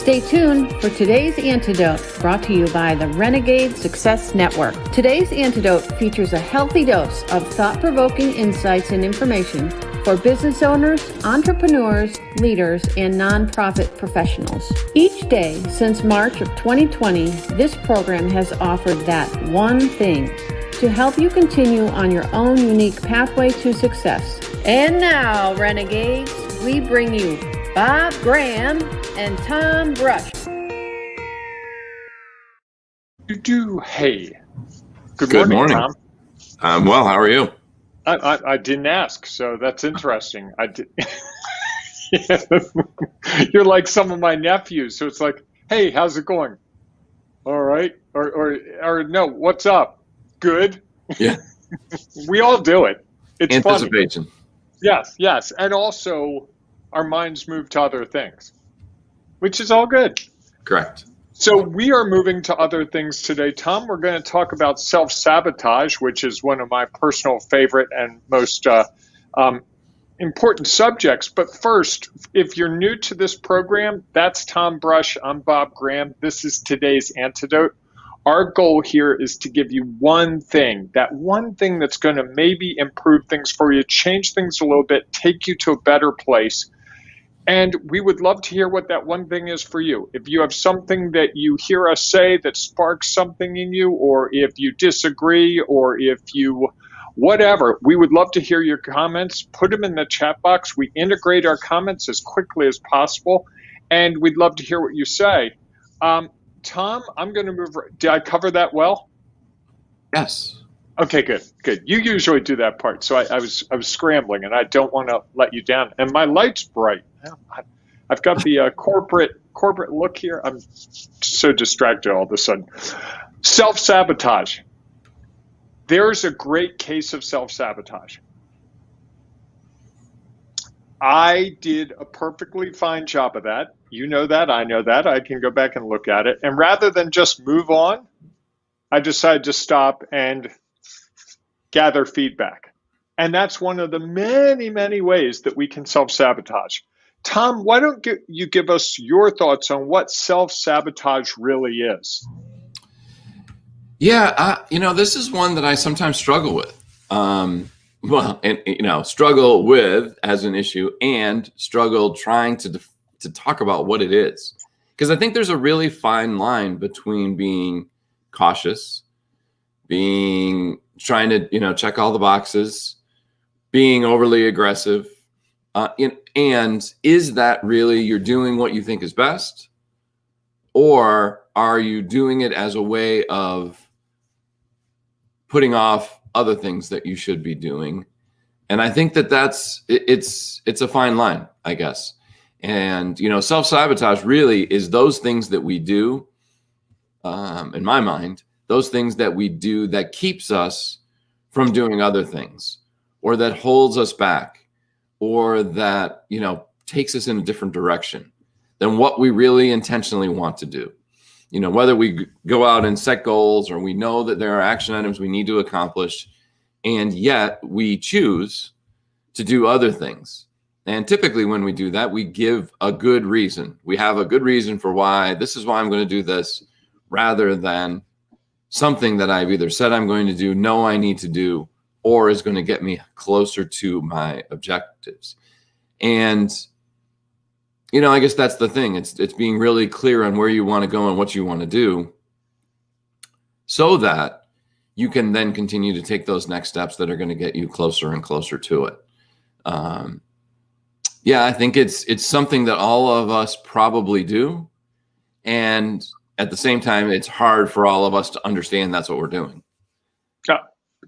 Stay tuned for today's Antidote, brought to you by the Renegade Success Network. Today's Antidote features a healthy dose of thought-provoking insights and information for business owners, entrepreneurs, leaders, and nonprofit professionals. Each day since March of 2020, this program has offered that one thing to help you continue on your own unique pathway to success. And now, Renegades, we bring you Bob Graham and Tom Brush. Hey. Good morning, Tom. Well, how are you? I didn't ask, so that's interesting. You're like some of my nephews, so it's like, hey, how's it going? All right, or no, what's up? Good. Yeah. We all do it. It's anticipation. Funny. Yes, and also our minds move to other things, which is all good. Correct. So we are moving to other things today, Tom. We're going to talk about self-sabotage, which is one of my personal favorite and most important subjects. But first, if you're new to this program, that's Tom Brush. I'm Bob Graham. This is today's Antidote. Our goal here is to give you one thing, that one thing that's going to maybe improve things for you, change things a little bit, take you to a better place. And we would love to hear what that one thing is for you. If you have something that you hear us say that sparks something in you, or if you disagree, or if you whatever, we would love to hear your comments. Put them in the chat box. We integrate our comments as quickly as possible, and we'd love to hear what you say. Tom, I'm going to move. Did I cover that well? Yes. Okay, good. You usually do that part, so I was scrambling, and I don't want to let you down. And my light's bright. I've got the corporate look here. I'm so distracted all of a sudden. Self-sabotage. There's a great case of self-sabotage. I did a perfectly fine job of that. You know that. I know that. I can go back and look at it. And rather than just move on, I decided to stop and gather feedback. And that's one of the many, many ways that we can self-sabotage. Tom, why don't you give us your thoughts on what self-sabotage really is? Yeah, this is one that I sometimes struggle with. Struggle with as an issue, and struggle trying to talk about what it is. Because I think there's a really fine line between being cautious, trying to, check all the boxes, being overly aggressive, and is that really you're doing what you think is best, or are you doing it as a way of putting off other things that you should be doing? And I think it's a fine line, I guess. And self-sabotage really is those things that we do, in my mind, those things that we do that keeps us from doing other things, or that holds us back, or that, takes us in a different direction than what we really intentionally want to do. Whether we go out and set goals, or we know that there are action items we need to accomplish, and yet we choose to do other things. And typically when we do that, we give a good reason. We have a good reason for why I'm going to do this, rather than something that I've either said I'm going to do, know I need to do, or is going to get me closer to my objectives. And, I guess that's the thing. It's being really clear on where you want to go and what you want to do, so that you can then continue to take those next steps that are going to get you closer and closer to it. I think it's something that all of us probably do. And at the same time, it's hard for all of us to understand that's what we're doing.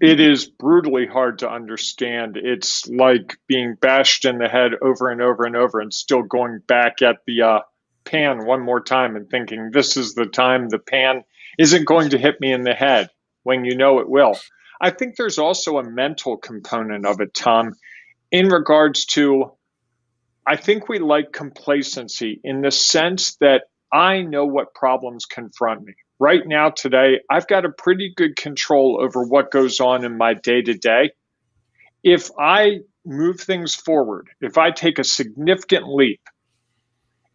It is brutally hard to understand. It's like being bashed in the head over and over and over, and still going back at the pan one more time and thinking, this is the time the pan isn't going to hit me in the head, when you know it will. I think there's also a mental component of it, Tom, in regards to, I think we like complacency in the sense that I know what problems confront me. Right now, today, I've got a pretty good control over what goes on in my day-to-day. If I move things forward, if I take a significant leap,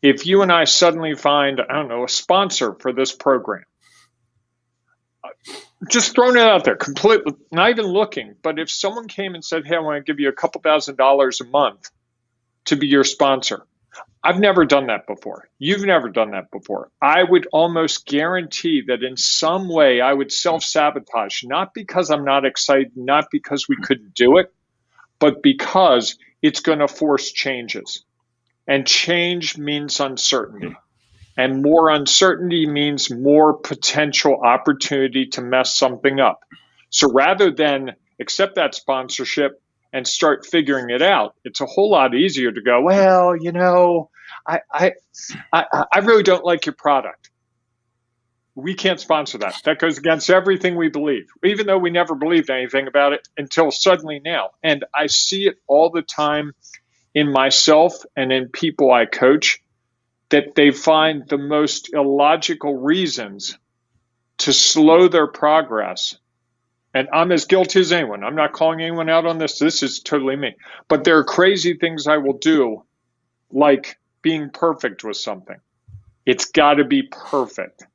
If you and I suddenly find, I don't know, a sponsor for this program, just throwing it out there, completely, not even looking, but if someone came and said, hey, I want to give you a couple $1,000s a month to be your sponsor, I've never done that before. You've never done that before. I would almost guarantee that in some way I would self-sabotage, not because I'm not excited, not because we couldn't do it, but because it's going to force changes. And change means uncertainty. And more uncertainty means more potential opportunity to mess something up. So rather than accept that sponsorship and start figuring it out, it's a whole lot easier to go, well, I really don't like your product. We can't sponsor that. That goes against everything we believe, even though we never believed anything about it until suddenly now. And I see it all the time in myself and in people I coach, that they find the most illogical reasons to slow their progress. And I'm as guilty as anyone. I'm not calling anyone out on this. This is totally me. But there are crazy things I will do, like being perfect with something. It's got to be perfect.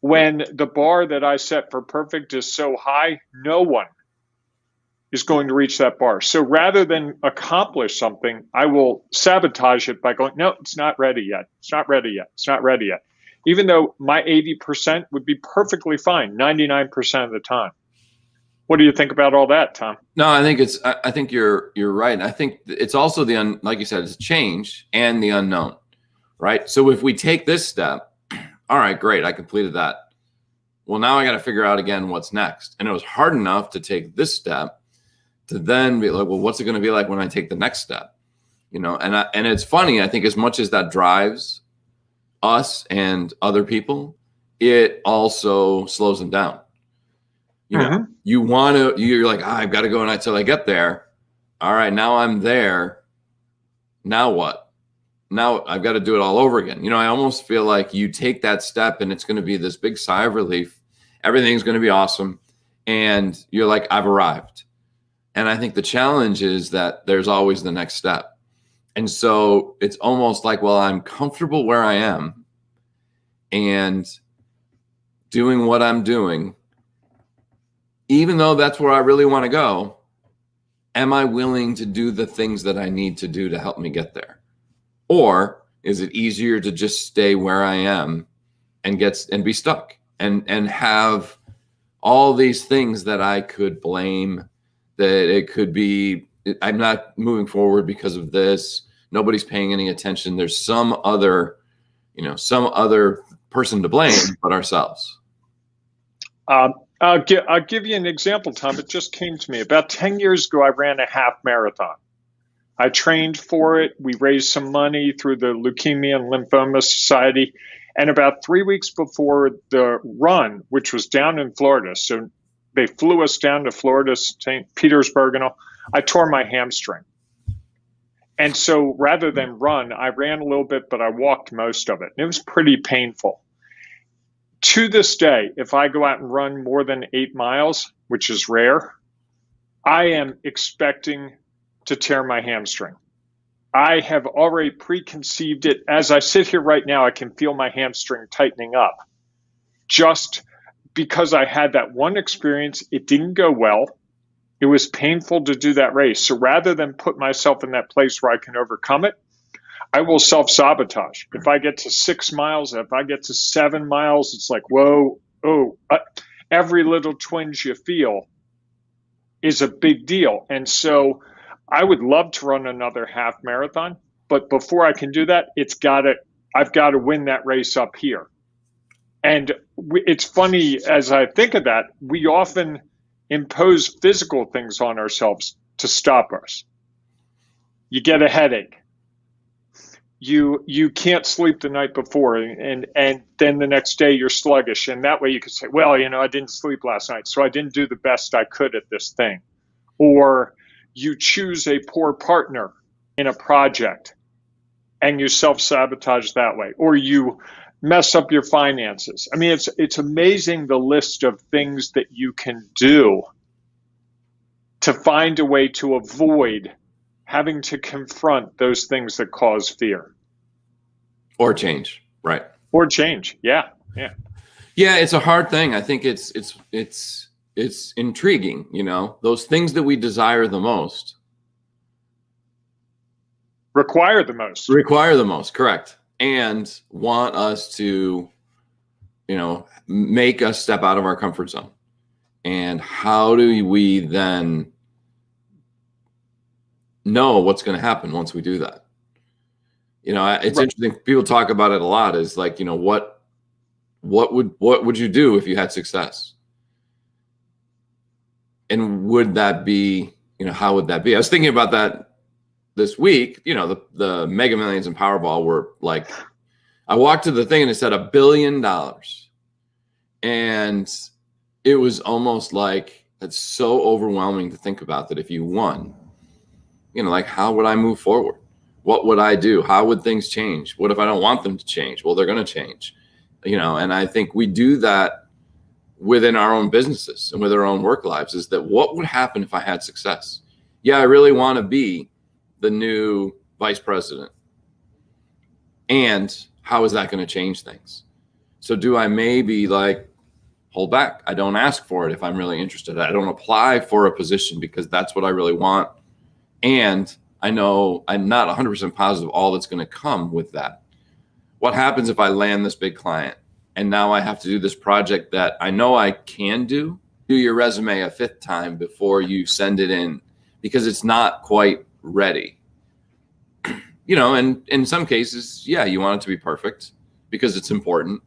When the bar that I set for perfect is so high, no one is going to reach that bar. So rather than accomplish something, I will sabotage it by going, no, it's not ready yet. It's not ready yet. It's not ready yet. Even though my 80% would be perfectly fine 99% of the time. What do you think about all that, Tom? No, I think you're right. I think it's also like you said, it's change and the unknown, right? So if we take this step, all right, great, I completed that. Well, now I got to figure out again what's next. And it was hard enough to take this step to then be like, well, what's it going to be like when I take the next step? And it's funny, I think as much as that drives us and other people, it also slows them down. You're like, I've got to go until I get there. All right, now I'm there. Now what? Now I've got to do it all over again. I almost feel like you take that step and it's going to be this big sigh of relief. Everything's going to be awesome. And you're like, I've arrived. And I think the challenge is that there's always the next step. And so it's almost like, well, I'm comfortable where I am and doing what I'm doing. Even though that's where I really want to go, am I willing to do the things that I need to do to help me get there? Or is it easier to just stay where I am and be stuck and have all these things that I could blame, that it could be, I'm not moving forward because of this. Nobody's paying any attention. There's some other person to blame but ourselves. I'll give you an example, Tom. It just came to me. About 10 years ago, I ran a half marathon. I trained for it. We raised some money through the Leukemia and Lymphoma Society. And about 3 weeks before the run, which was down in Florida, so they flew us down to Florida, St. Petersburg, and all, I tore my hamstring. And so rather than run, I ran a little bit, but I walked most of it. And it was pretty painful. To this day, if I go out and run more than 8 miles, which is rare, I am expecting to tear my hamstring. I have already preconceived it. As I sit here right now, I can feel my hamstring tightening up. Just because I had that one experience, it didn't go well. It was painful to do that race. So rather than put myself in that place where I can overcome it, I will self-sabotage. If I get to 6 miles, if I get to 7 miles, it's like, whoa, every little twinge you feel is a big deal. And so I would love to run another half marathon, but before I can do that, I've got to win that race up here. And it's funny, as I think of that, we often impose physical things on ourselves to stop us. You get a headache. You can't sleep the night before, and then the next day you're sluggish. And that way you could say, well, I didn't sleep last night, so I didn't do the best I could at this thing. Or you choose a poor partner in a project and you self-sabotage that way. Or you mess up your finances. I mean, it's amazing the list of things that you can do to find a way to avoid having to confront those things that cause fear. Or change, right? Or change. Yeah. Yeah. Yeah, it's a hard thing. I think it's intriguing, those things that we desire the most Require the most, correct, and want us to, make us step out of our comfort zone. And how do we then know what's going to happen once we do that? It's Right. interesting. People talk about it a lot. Is like, what would you do if you had success? And would that be, how would that be? I was thinking about that this week. The Mega Millions and Powerball were like, I walked to the thing and it said $1 billion. And it was almost like, it's so overwhelming to think about that if you won, like, how would I move forward? What would I do? How would things change? What if I don't want them to change? Well, they're going to change, and I think we do that within our own businesses and with our own work lives, is that what would happen if I had success? Yeah, I really want to be the new vice president. And how is that going to change things? So do I maybe hold back? I don't ask for it if I'm really interested. I don't apply for a position because that's what I really want. And I know I'm not 100% positive all that's going to come with that. What happens if I land this big client and now I have to do this project that I know I can do? Do your resume a 5th time before you send it in because it's not quite ready. And in some cases, yeah, you want it to be perfect because it's important.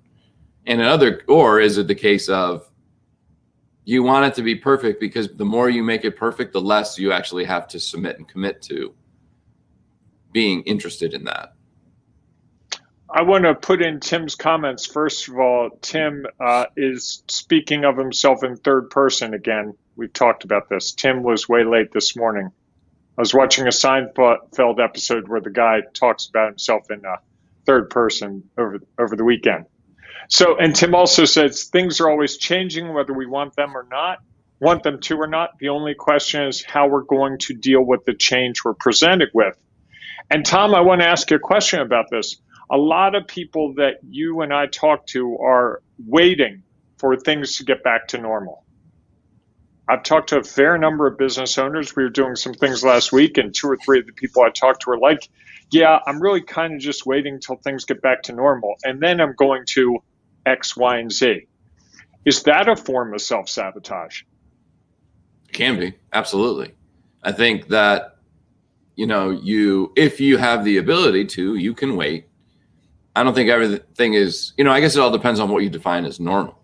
And or is it the case of you want it to be perfect because the more you make it perfect, the less you actually have to submit and commit to being interested in that? I want to put in Tim's comments. First of all, Tim is speaking of himself in third person again. We've talked about this. Tim was way late this morning. I was watching a Seinfeld episode where the guy talks about himself in third person over the weekend. So, and Tim also says things are always changing, whether we want them to or not. The only question is how we're going to deal with the change we're presented with. And Tom, I want to ask you a question about this. A lot of people that you and I talk to are waiting for things to get back to normal. I've talked to a fair number of business owners. We were doing some things last week, and 2 or 3 of the people I talked to were like, yeah, I'm really kind of just waiting till things get back to normal, and then I'm going to X, Y, and Z. Is that a form of self-sabotage? Can be, absolutely. I think that, if you have the ability to, you can wait. I don't think everything is, I guess it all depends on what you define as normal.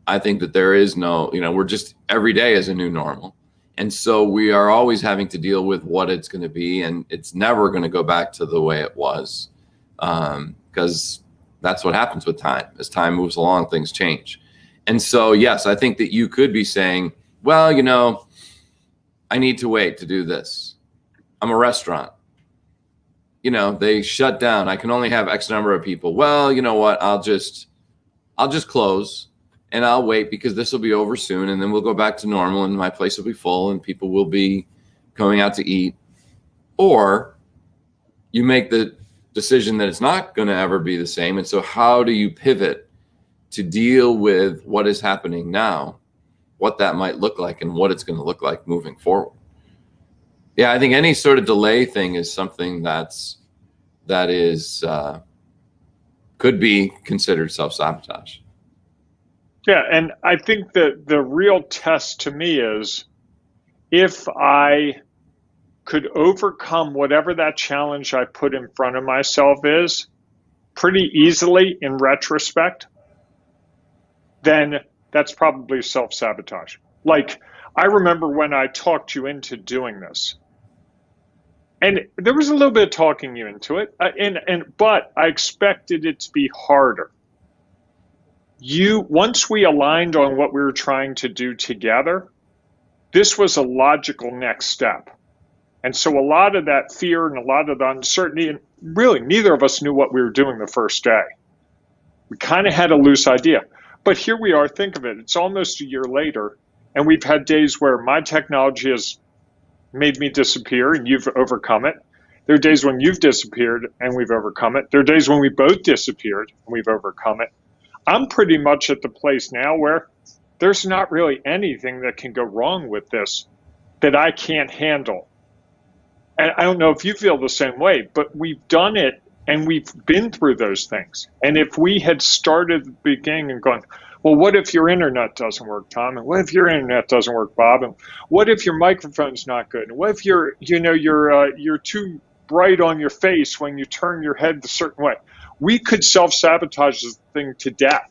I think that there is no, we're just, every day is a new normal. And so we are always having to deal with what it's going to be. And it's never going to go back to the way it was, because that's what happens with time. As time moves along, things change. And so, yes, I think that you could be saying, well, I need to wait to do this. I'm a restaurant. They shut down. I can only have X number of people. Well, you know what? I'll just close and I'll wait because this will be over soon. And then we'll go back to normal and my place will be full and people will be going out to eat. Or you make the decision that it's not going to ever be the same. And so how do you pivot to deal with what is happening now, what that might look like and what it's going to look like moving forward? Yeah, I think any sort of delay thing is something that could be considered self-sabotage. Yeah, and I think that the real test to me is if I could overcome whatever that challenge I put in front of myself is pretty easily in retrospect, then that's probably self-sabotage. Like, I remember when I talked you into doing this, and there was a little bit of talking you into it, but I expected it to be harder. Once we aligned on what we were trying to do together, this was a logical next step. And so a lot of that fear and a lot of the uncertainty, and really neither of us knew what we were doing the first day. We kind of had a loose idea. But here we are, think of it, it's almost a year later, and we've had days where my technology has made me disappear and you've overcome it. There are days when you've disappeared and we've overcome it. There are days when we both disappeared and we've overcome it. I'm pretty much at the place now where there's not really anything that can go wrong with this that I can't handle. And I don't know if you feel the same way, but we've done it and we've been through those things. And if we had started at the beginning and gone, well, what if your internet doesn't work, Tom? And what if your internet doesn't work, Bob? And what if your microphone's not good? And what if you're too bright on your face when you turn your head a certain way? We could self-sabotage this thing to death.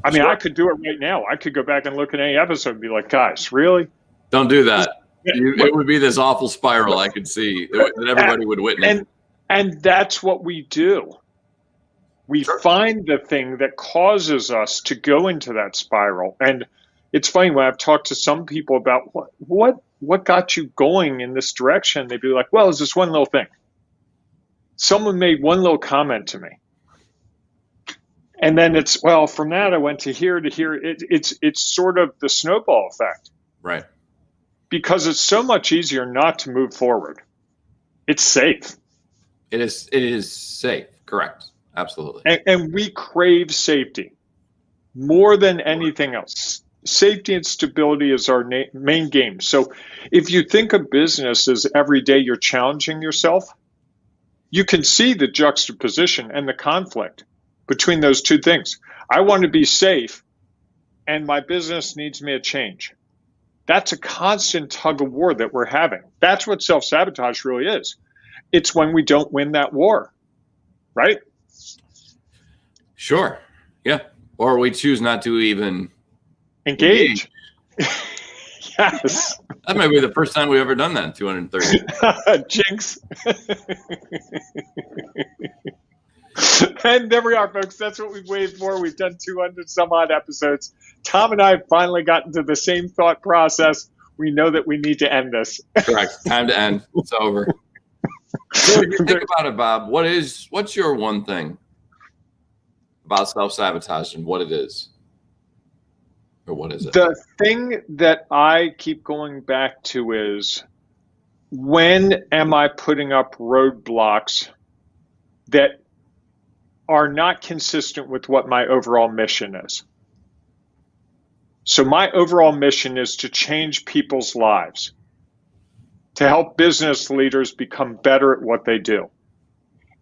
I mean, I could do it right now. I could go back and look at any episode and be like, guys, really? Don't do that. It would be this awful spiral I could see that everybody would witness. And that's what we do. We find the thing that causes us to go into that spiral. And it's funny when I've talked to some people about what got you going in this direction, they'd be like, well, it's this one little thing. Someone made one little comment to me. And then it's, well, from that I went to here to here. It's sort of the snowball effect. Right. Because it's so much easier not to move forward. It's safe. It is safe. Correct. Absolutely. And we crave safety more than anything else. Safety and stability is our main game. So if you think of business as every day you're challenging yourself, you can see the juxtaposition and the conflict between those two things. I want to be safe, and my business needs me a change. That's a constant tug of war that we're having. That's what self-sabotage really is. It's when we don't win that war, right? Sure. Yeah. Or we choose not to even engage. Yes. That might be the first time we've ever done that in 230. Jinx. And there we are, folks. That's what we've waited for. We've done 200 some odd episodes. Tom and I have finally gotten to the same thought process. We know that we need to end this. Correct. Time to end. It's over. So if you think about it, Bob, what's your one thing about self-sabotage and what it is? Or what is it? The thing that I keep going back to is, when am I putting up roadblocks that are not consistent with what my overall mission is? So my overall mission is to change people's lives, to help business leaders become better at what they do.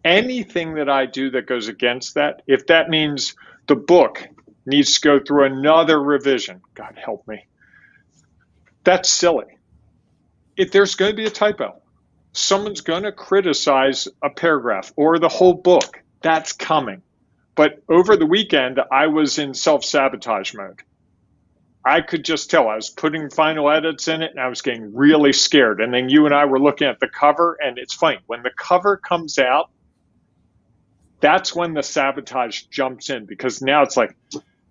Anything that I do that goes against that, if that means the book needs to go through another revision, God help me, that's silly. If there's going to be a typo, someone's going to criticize a paragraph or the whole book, that's coming. But over the weekend, I was in self-sabotage mode. I could just tell I was putting final edits in it and I was getting really scared. And then you and I were looking at the cover, and it's funny. When the cover comes out, that's when the sabotage jumps in, because now it's like,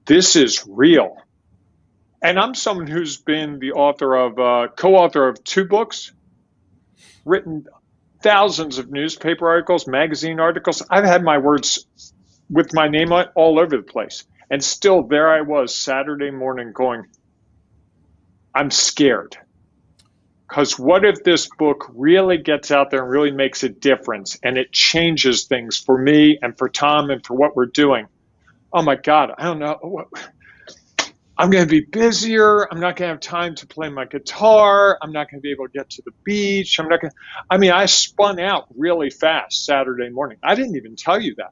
this is real. And I'm someone who's been the author of, co-author of 2 books, written thousands of newspaper articles, magazine articles. I've had my words with my name on it all over the place. And still there I was Saturday morning going, I'm scared. Because what if this book really gets out there and really makes a difference and it changes things for me and for Tom and for what we're doing? Oh my God, I don't know. I'm going to be busier. I'm not going to have time to play my guitar. I'm not going to be able to get to the beach. I spun out really fast Saturday morning. I didn't even tell you that.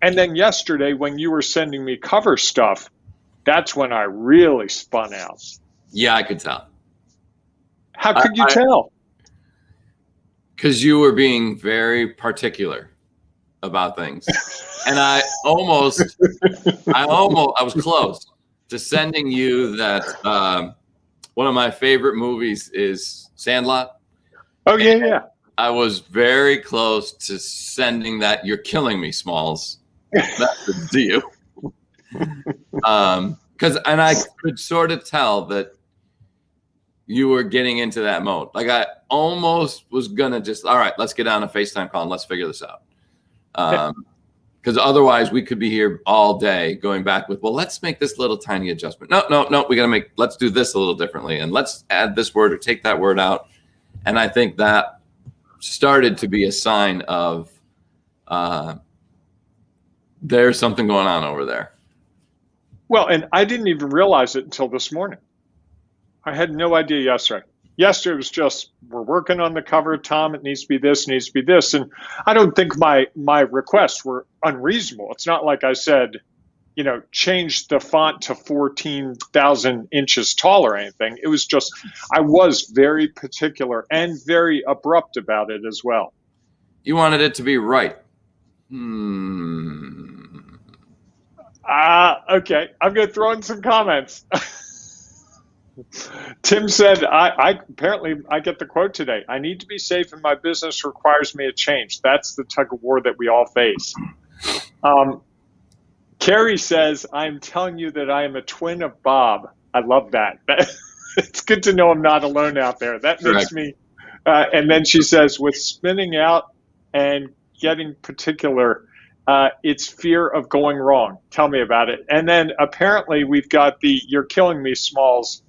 And then yesterday, when you were sending me cover stuff, that's when I really spun out. Yeah, I could tell. How could you tell? Because you were being very particular about things. And I was close to sending you that one of my favorite movies is Sandlot. Oh, yeah. I was very close to sending that "You're Killing Me, Smalls" message to you. And I could sort of tell that you were getting into that mode. Like, I almost was going to just, all right, let's get on a FaceTime call and let's figure this out. Because otherwise we could be here all day going back with, well, let's make this little tiny adjustment. No, let's do this a little differently. And let's add this word or take that word out. And I think that started to be a sign of there's something going on over there. Well, and I didn't even realize it until this morning. I had no idea yesterday. Yesterday was just, we're working on the cover, Tom, it needs to be this, needs to be this. And I don't think my requests were unreasonable. It's not like I said, change the font to 14,000 inches tall or anything. It was just, I was very particular and very abrupt about it as well. You wanted it to be right. Okay. I'm going to throw in some comments. Tim said, apparently I get the quote today. I need to be safe and my business requires me to change. That's the tug of war that we all face. Carrie says, I'm telling you that I am a twin of Bob. I love that. It's good to know I'm not alone out there. That makes me, and then she says, with spinning out and getting particular, it's fear of going wrong. Tell me about it. And then apparently we've got the "You're killing me, Smalls"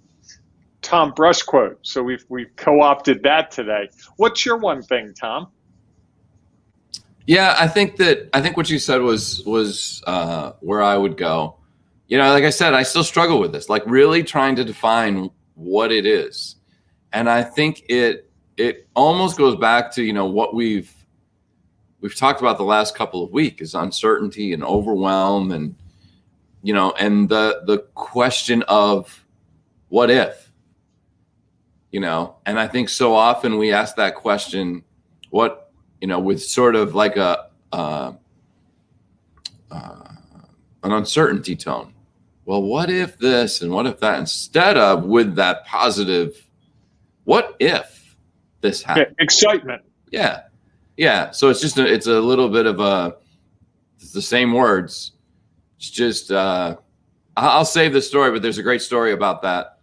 Tom Brush quote. So we've co-opted that today. What's your one thing, Tom? Yeah, I think what you said was where I would go. Like I said, I still struggle with this, like really trying to define what it is. And I think it almost goes back to, what we've talked about the last couple of weeks is uncertainty and overwhelm and, and the question of what if, and I think so often we ask that question, with sort of like an uncertainty tone. Well, what if this and what if that, instead of with that positive, what if this happened? Excitement. Yeah. Yeah. So it's a little bit of it's the same words. It's just, I'll save the story, but there's a great story about that.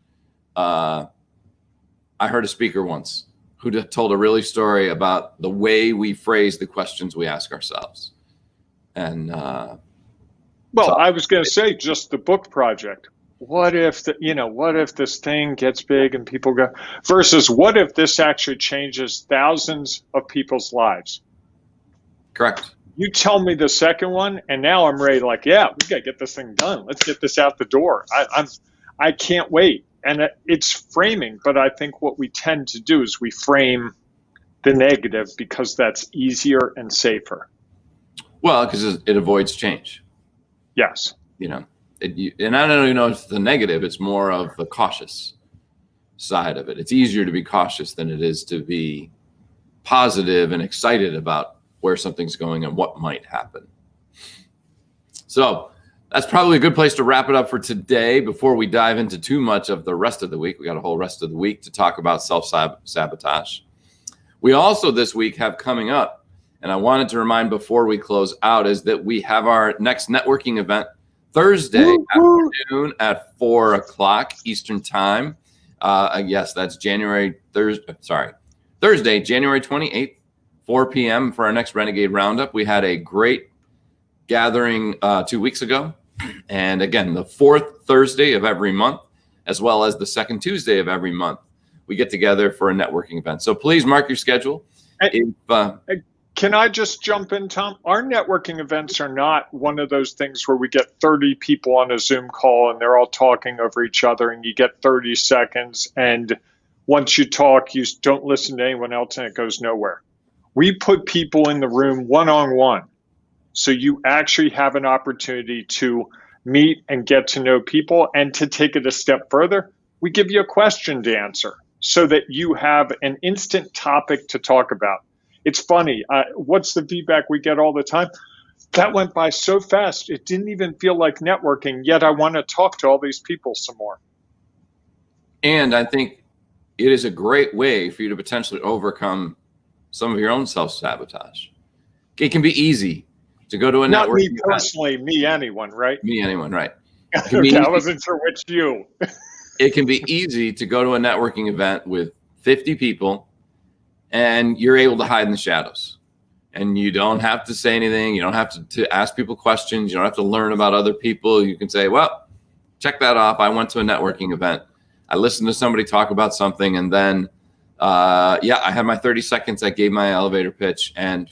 I heard a speaker once who told a really story about the way we phrase the questions we ask ourselves. And, I was going to say just the book project. What if what if this thing gets big and people go, versus what if this actually changes thousands of people's lives? Correct. You tell me the second one, and now I'm ready. Like, yeah, we got to get this thing done. Let's get this out the door. I can't wait. And it's framing, but I think what we tend to do is we frame the negative because that's easier and safer. Well, because it avoids change. Yes. And I don't even know if it's the negative. It's more of the cautious side of it. It's easier to be cautious than it is to be positive and excited about where something's going and what might happen. So that's probably a good place to wrap it up for today before we dive into too much of the rest of the week. We got a whole rest of the week to talk about self-sabotage. We also this week have coming up, and I wanted to remind before we close out, is that we have our next networking event Thursday afternoon at 4:00 Eastern time. Yes, that's Thursday, January 28th, 4 p.m. for our next Renegade Roundup. We had a great gathering 2 weeks ago. And again, the fourth Thursday of every month, as well as the second Tuesday of every month, we get together for a networking event. So please mark your schedule. Can I just jump in, Tom? Our networking events are not one of those things where we get 30 people on a Zoom call and they're all talking over each other and you get 30 seconds. And once you talk, you don't listen to anyone else and it goes nowhere. We put people in the room one-on-one. So you actually have an opportunity to meet and get to know people. And to take it a step further, we give you a question to answer so that you have an instant topic to talk about. It's funny. What's the feedback we get all the time? That went by so fast. It didn't even feel like networking, yet I want to talk to all these people some more. And I think it is a great way for you to potentially overcome some of your own self-sabotage. It can be easy to go to a networking Not me event. personally, me anyone, right? Me anyone, right. Okay, I wasn't sure which you. It can be easy to go to a networking event with 50 people and you're able to hide in the shadows. And you don't have to say anything. You don't have to ask people questions. You don't have to learn about other people. You can say, well, check that off. I went to a networking event. I listened to somebody talk about something, and then yeah, I had my 30 seconds. I gave my elevator pitch and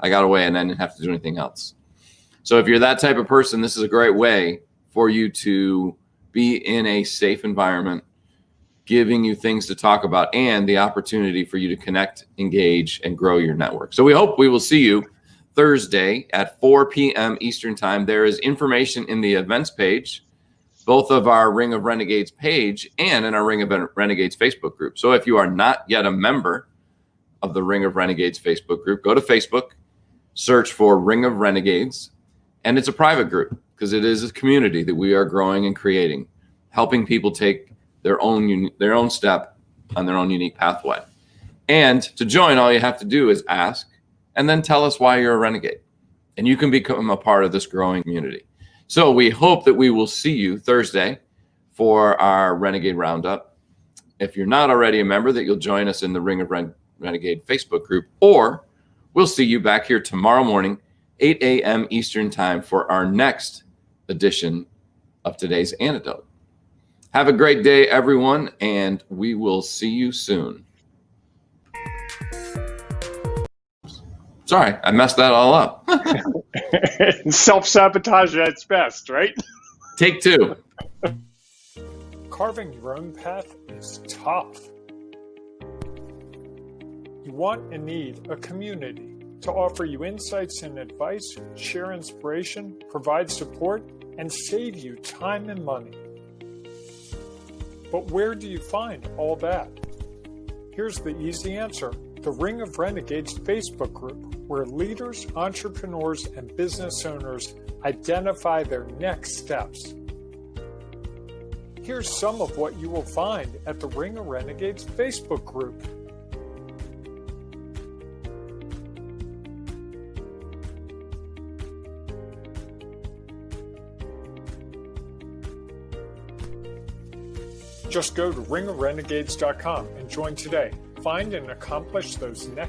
I got away and I didn't have to do anything else. So if you're that type of person, this is a great way for you to be in a safe environment, giving you things to talk about and the opportunity for you to connect, engage, and grow your network. So we hope we will see you Thursday at 4 p.m. Eastern Time. There is information in the events page, both of our Ring of Renegades page and in our Ring of Renegades Facebook group. So if you are not yet a member of the Ring of Renegades Facebook group, go to Facebook, search for Ring of Renegades, and it's a private group because it is a community that we are growing and creating, helping people take their own step on their own unique pathway. And to join, all you have to do is ask and then tell us why you're a renegade. And you can become a part of this growing community. So we hope that we will see you Thursday for our Renegade Roundup. If you're not already a member, that you'll join us in the Ring of Renegade Facebook group, or we'll see you back here tomorrow morning, 8 a.m. Eastern Time for our next edition of today's Antidote. Have a great day, everyone, and we will see you soon. Sorry, I messed that all up. Self-sabotage at its best, right? Take two. Carving your own path is tough. You want and need a community to offer you insights and advice, share inspiration, provide support, and save you time and money. But where do you find all that? Here's the easy answer: the Ring of Renegades Facebook group, where leaders, entrepreneurs, and business owners identify their next steps. Here's some of what you will find at the Ring of Renegades Facebook group. Just go to ringofrenegades.com and join today. Find and accomplish those next